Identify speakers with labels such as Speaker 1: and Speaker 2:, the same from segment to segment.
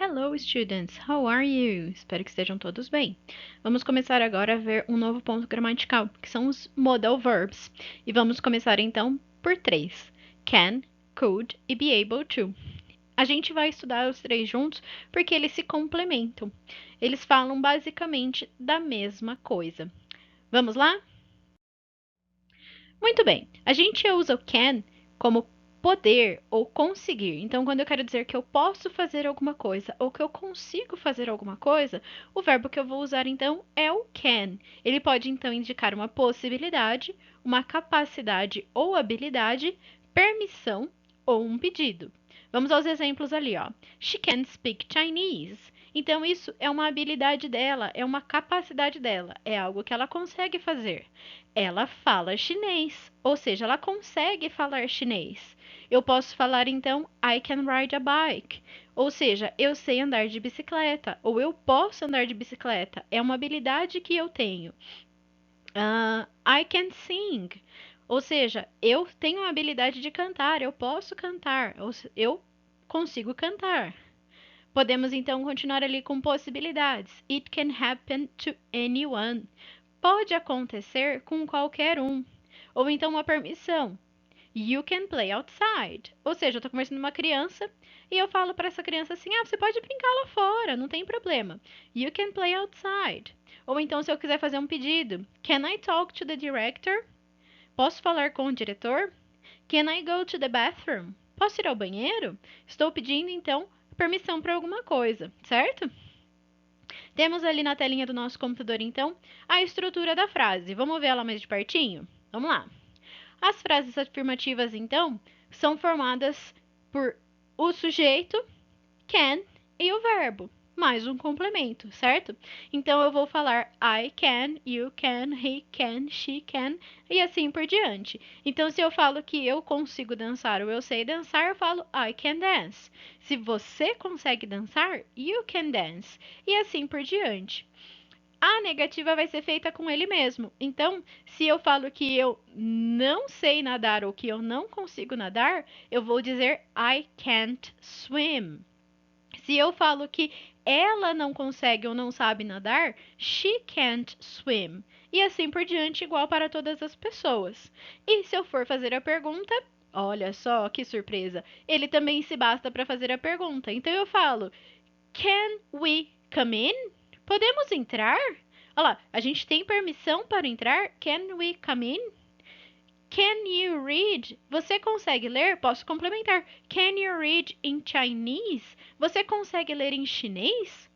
Speaker 1: Hello, students! How are you? Espero que estejam todos bem. Vamos começar agora a ver um novo ponto gramatical, que são os modal verbs. E vamos começar então por três: can, could e be able to. A gente vai estudar os três juntos porque eles se complementam. Eles falam basicamente da mesma coisa. Vamos lá? Muito bem. A gente usa o can como poder ou conseguir. Então, quando eu quero dizer que eu posso fazer alguma coisa ou que eu consigo fazer alguma coisa, o verbo que eu vou usar então é o can. Ele pode então indicar uma possibilidade, uma capacidade ou habilidade, permissão ou um pedido. Vamos aos exemplos ali, ó. She can speak Chinese. Então, isso é uma habilidade dela, é uma capacidade dela, é algo que ela consegue fazer. Ela fala chinês, ou seja, ela consegue falar chinês. Eu posso falar então, I can ride a bike, ou seja, eu sei andar de bicicleta, ou eu posso andar de bicicleta, é uma habilidade que eu tenho. I can sing, ou seja, eu tenho a habilidade de cantar, eu posso cantar, eu consigo cantar. Podemos então continuar ali com possibilidades. It can happen to anyone. Pode acontecer com qualquer um. Ou então uma permissão. You can play outside. Ou seja, eu estou conversando com uma criança e eu falo para essa criança assim: você pode brincar lá fora, não tem problema. You can play outside. Ou então, se eu quiser fazer um pedido: Can I talk to the director? Posso falar com o diretor? Can I go to the bathroom? Posso ir ao banheiro? Estou pedindo, então, permissão para alguma coisa, certo? Temos ali na telinha do nosso computador, então, a estrutura da frase. Vamos ver ela mais de pertinho? Vamos lá. As frases afirmativas, então, são formadas por o sujeito, can, e o verbo, mais um complemento, certo? Então, eu vou falar I can, you can, he can, she can, e assim por diante. Então, se eu falo que eu consigo dançar ou eu sei dançar, eu falo I can dance. Se você consegue dançar, you can dance, e assim por diante. A negativa vai ser feita com ele mesmo. Então, se eu falo que eu não sei nadar ou que eu não consigo nadar, eu vou dizer I can't swim. Se eu falo que ela não consegue ou não sabe nadar, she can't swim. E assim por diante, igual para todas as pessoas. E se eu for fazer a pergunta, olha só que surpresa, ele também se basta para fazer a pergunta. Então eu falo, can we come in? Podemos entrar? Olha lá, a gente tem permissão para entrar? Can we come in? Can you read? Você consegue ler? Posso complementar. Can you read in Chinese? Você consegue ler em chinês?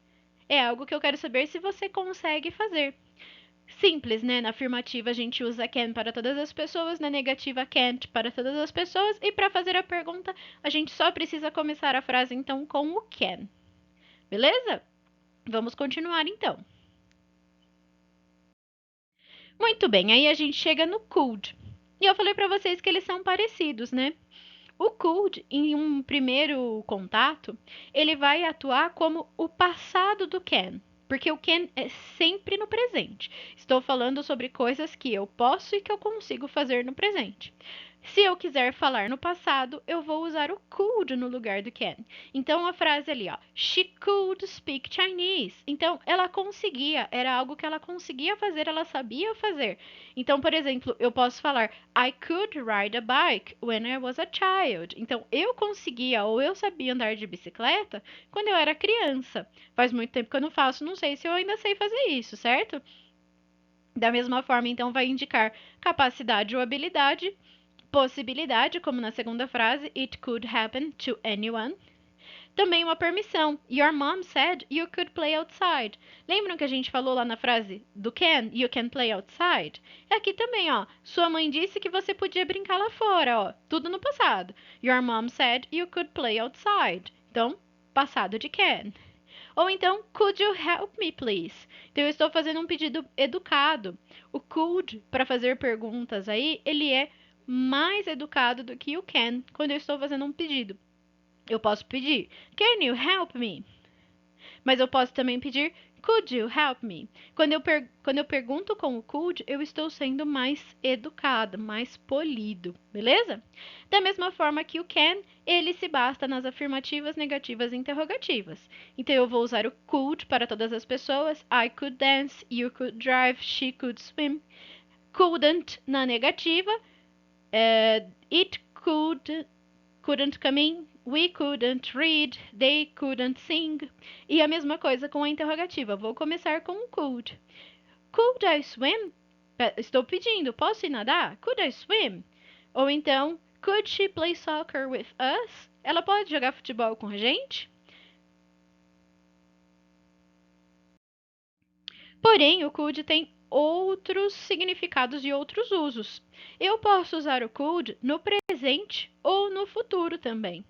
Speaker 1: É algo que eu quero saber se você consegue fazer. Simples, né? Na afirmativa a gente usa can para todas as pessoas, na negativa can't para todas as pessoas, e para fazer a pergunta a gente só precisa começar a frase então com o can. Beleza? Vamos continuar então. Muito bem, aí a gente chega no could. E eu falei para vocês que eles são parecidos, né? O could, em um primeiro contato, ele vai atuar como o passado do can, porque o can é sempre no presente. Estou falando sobre coisas que eu posso e que eu consigo fazer no presente. Se eu quiser falar no passado, eu vou usar o could no lugar do can. Então a frase ali, ó, she could speak Chinese. Então ela conseguia, era algo que ela conseguia fazer, ela sabia fazer. Então, por exemplo, eu posso falar I could ride a bike when I was a child. Então eu conseguia ou eu sabia andar de bicicleta quando eu era criança. Faz muito tempo que eu não faço, não sei se eu ainda sei fazer isso, certo? Da mesma forma, então, vai indicar capacidade ou habilidade, possibilidade, como na segunda frase, it could happen to anyone. Também uma permissão. Your mom said you could play outside. Lembram que a gente falou lá na frase do can? You can play outside? Aqui também, ó. Sua mãe disse que você podia brincar lá fora, ó. Tudo no passado. Your mom said you could play outside. Então, passado de can. Ou então, could you help me, please? Então, eu estou fazendo um pedido educado. O could, para fazer perguntas aí, ele é mais educado do que o can, quando eu estou fazendo um pedido. Eu posso pedir, can you help me? Mas eu posso também pedir, Could you help me? Quando eu pergunto com o could, eu estou sendo mais educado, mais polido, beleza? Da mesma forma que o can, ele se basta nas afirmativas, negativas e interrogativas. Então eu vou usar o could para todas as pessoas. I could dance, you could drive, she could swim. Couldn't na negativa. It couldn't come in. We couldn't read, they couldn't sing. E a mesma coisa com a interrogativa. Vou começar com o could. Could I swim? Estou pedindo, posso ir nadar? Could I swim? Ou então, could she play soccer with us? Ela pode jogar futebol com a gente? Porém, o could tem outros significados e outros usos. Eu posso usar o could no presente ou no futuro também.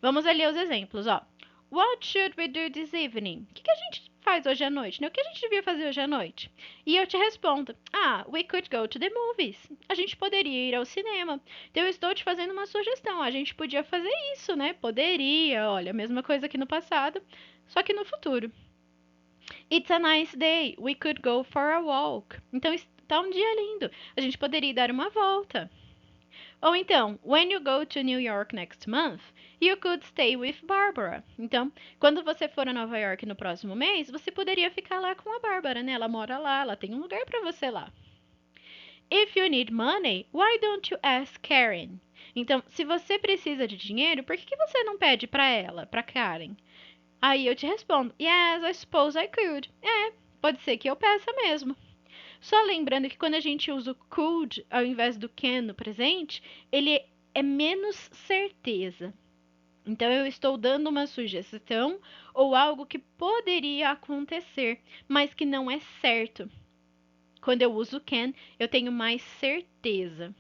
Speaker 1: Vamos ali aos exemplos, ó. What should we do this evening? O que a gente faz hoje à noite, né? O que a gente devia fazer hoje à noite? E eu te respondo, we could go to the movies. A gente poderia ir ao cinema. Então eu estou te fazendo uma sugestão. A gente podia fazer isso, né? Poderia, olha, a mesma coisa que no passado, só que no futuro. It's a nice day. We could go for a walk. Então está um dia lindo. A gente poderia dar uma volta. Ou então, when you go to New York next month, you could stay with Barbara. Então, quando você for a Nova York no próximo mês, você poderia ficar lá com a Bárbara, né? Ela mora lá, ela tem um lugar para você lá. If you need money, why don't you ask Karen? Então, se você precisa de dinheiro, por que você não pede para ela, para Karen? Aí eu te respondo, yes, I suppose I could. Pode ser que eu peça mesmo. Só lembrando que quando a gente usa o could ao invés do can no presente, ele é menos certeza. Então eu estou dando uma sugestão ou algo que poderia acontecer, mas que não é certo. Quando eu uso can, eu tenho mais certeza.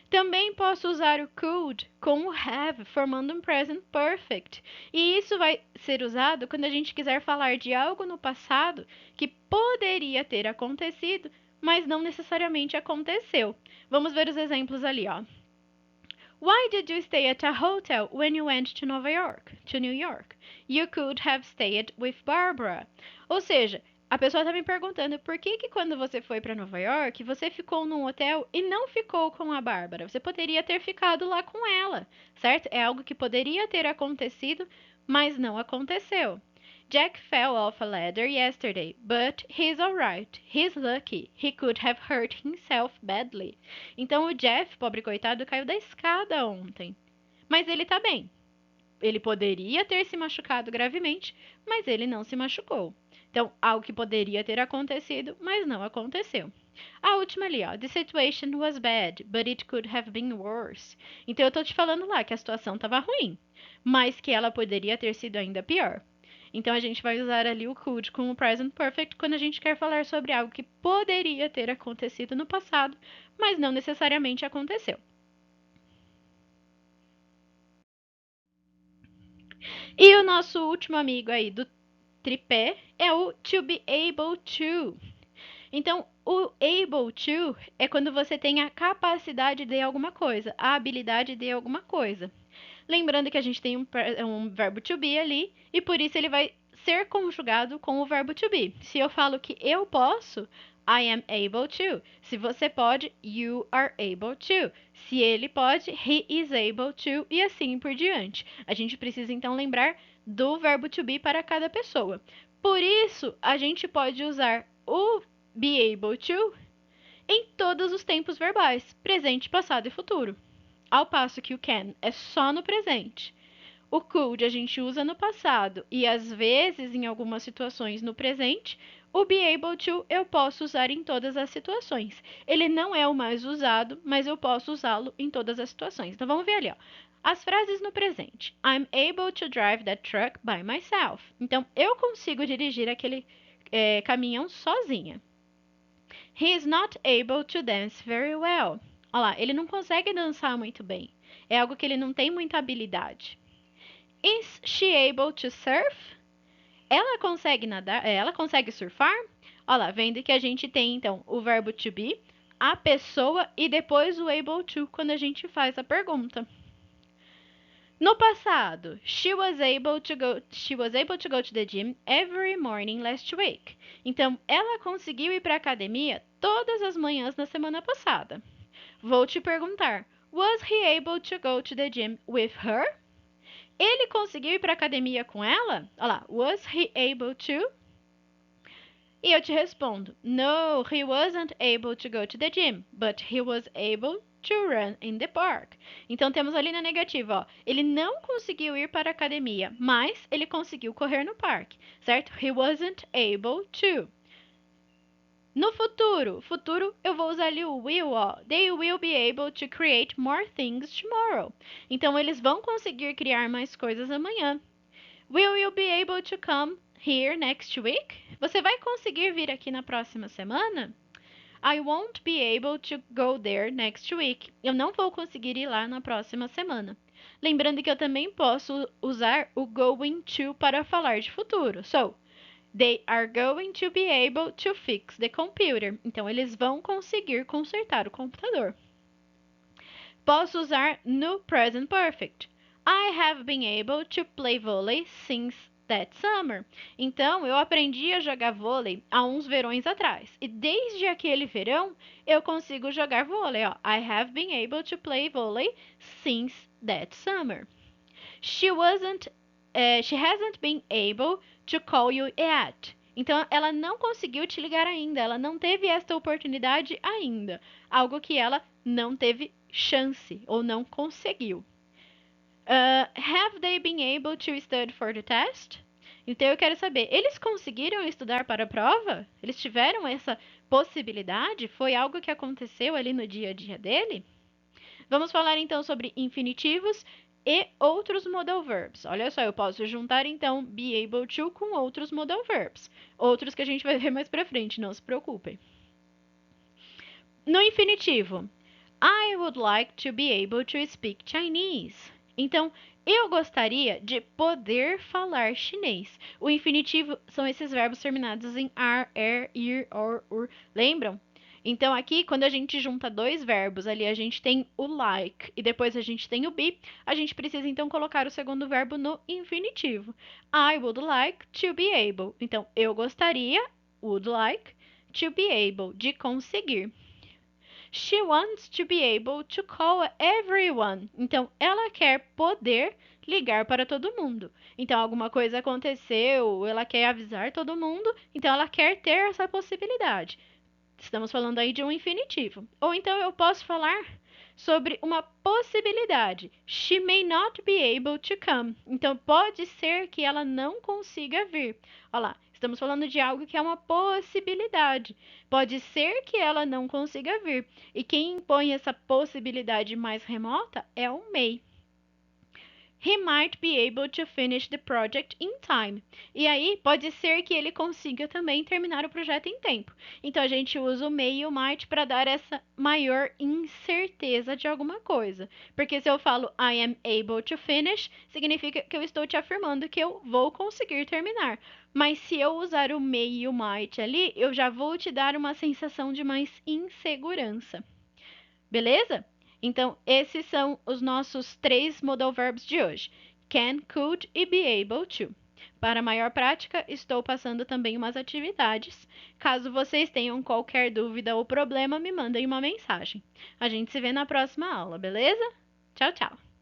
Speaker 1: Também posso usar o could com o have, formando um present perfect. E isso vai ser usado quando a gente quiser falar de algo no passado que poderia ter acontecido, mas não necessariamente aconteceu. Vamos ver os exemplos ali, ó. Why did you stay at a hotel when you went to New York? You could have stayed with Barbara. Ou seja, a pessoa está me perguntando por que quando você foi para Nova York, você ficou num hotel e não ficou com a Bárbara. Você poderia ter ficado lá com ela, certo? É algo que poderia ter acontecido, mas não aconteceu. Jack fell off a ladder yesterday, but he's alright. He's lucky. He could have hurt himself badly. Então o Jeff, pobre coitado, caiu da escada ontem. Mas ele tá bem. Ele poderia ter se machucado gravemente, mas ele não se machucou. Então, algo que poderia ter acontecido, mas não aconteceu. A última ali, ó. The situation was bad, but it could have been worse. Então, eu tô te falando lá que a situação estava ruim, mas que ela poderia ter sido ainda pior. Então, a gente vai usar ali o could com o present perfect quando a gente quer falar sobre algo que poderia ter acontecido no passado, mas não necessariamente aconteceu. E o nosso último amigo aí do tripé é o to be able to. Então, o able to é quando você tem a capacidade de alguma coisa, a habilidade de alguma coisa. Lembrando que a gente tem um verbo to be ali e por isso ele vai ser conjugado com o verbo to be. Se eu falo que eu posso, I am able to. Se você pode, you are able to. Se ele pode, he is able to. E assim por diante. A gente precisa então lembrar do verbo to be para cada pessoa. Por isso, a gente pode usar o be able to em todos os tempos verbais, presente, passado e futuro. Ao passo que o can é só no presente. O could a gente usa no passado e às vezes em algumas situações no presente. O be able to eu posso usar em todas as situações. Ele não é o mais usado, mas eu posso usá-lo em todas as situações. Então vamos ver ali, ó. As frases no presente. I'm able to drive that truck by myself. Então eu consigo dirigir aquele caminhão sozinha. He is not able to dance very well. Olha lá, ele não consegue dançar muito bem. É algo que ele não tem muita habilidade. Is she able to surf? Ela consegue nadar? Ela consegue surfar? Olha lá, vendo que a gente tem então o verbo to be, a pessoa e depois o able to quando a gente faz a pergunta. No passado, she was able to go to the gym every morning last week. Então, ela conseguiu ir para a academia todas as manhãs na semana passada. Vou te perguntar, was he able to go to the gym with her? Ele conseguiu ir para a academia com ela? Olha lá, was he able to? E eu te respondo, no, he wasn't able to go to the gym, but he was able to run in the park. Então temos ali na negativa, ó, ele não conseguiu ir para a academia, mas ele conseguiu correr no parque, certo? He wasn't able to. No futuro eu vou usar ali o will, ó. They will be able to create more things tomorrow. Então eles vão conseguir criar mais coisas amanhã. Will you be able to come here next week? Você vai conseguir vir aqui na próxima semana? I won't be able to go there next week. Eu não vou conseguir ir lá na próxima semana. Lembrando que eu também posso usar o going to para falar de futuro. So, they are going to be able to fix the computer. Então, eles vão conseguir consertar o computador. Posso usar no present perfect. I have been able to play volley since that summer. Então, eu aprendi a jogar vôlei há uns verões atrás. E desde aquele verão, eu consigo jogar vôlei. Ó. I have been able to play volley since that summer. She hasn't been able to call you yet. Então, ela não conseguiu te ligar ainda. Ela não teve esta oportunidade ainda. Algo que ela não teve chance ou não conseguiu. Have they been able to study for the test? Então eu quero saber, eles conseguiram estudar para a prova? Eles tiveram essa possibilidade? Foi algo que aconteceu ali no dia a dia dele? Vamos falar então sobre infinitivos e outros modal verbs. Olha só, eu posso juntar então be able to com outros modal verbs. Outros que a gente vai ver mais pra frente, não se preocupem. No infinitivo, I would like to be able to speak Chinese. Então, eu gostaria de poder falar chinês. O infinitivo são esses verbos terminados em ar, ir, or, ur. Lembram? Então, aqui, quando a gente junta dois verbos, ali a gente tem o like e depois a gente tem o be, a gente precisa então colocar o segundo verbo no infinitivo. I would like to be able. Então, eu gostaria, would like, to be able, de conseguir. She wants to be able to call everyone. Então, ela quer poder ligar para todo mundo. Então, alguma coisa aconteceu, ela quer avisar todo mundo, então ela quer ter essa possibilidade. Estamos falando aí de um infinitivo. Ou então eu posso falar sobre uma possibilidade. She may not be able to come. Então, pode ser que ela não consiga vir. Olha lá, estamos falando de algo que é uma possibilidade. Pode ser que ela não consiga vir. E quem impõe essa possibilidade mais remota é o may. He might be able to finish the project in time. E aí, pode ser que ele consiga também terminar o projeto em tempo. Então, a gente usa o may e o might para dar essa maior incerteza de alguma coisa. Porque se eu falo I am able to finish, significa que eu estou te afirmando que eu vou conseguir terminar. Mas se eu usar o may e o might ali, eu já vou te dar uma sensação de mais insegurança. Beleza? Então, esses são os nossos 3 modal verbs de hoje: can, could e be able to. Para maior prática, estou passando também umas atividades. Caso vocês tenham qualquer dúvida ou problema, me mandem uma mensagem. A gente se vê na próxima aula, beleza? Tchau, tchau!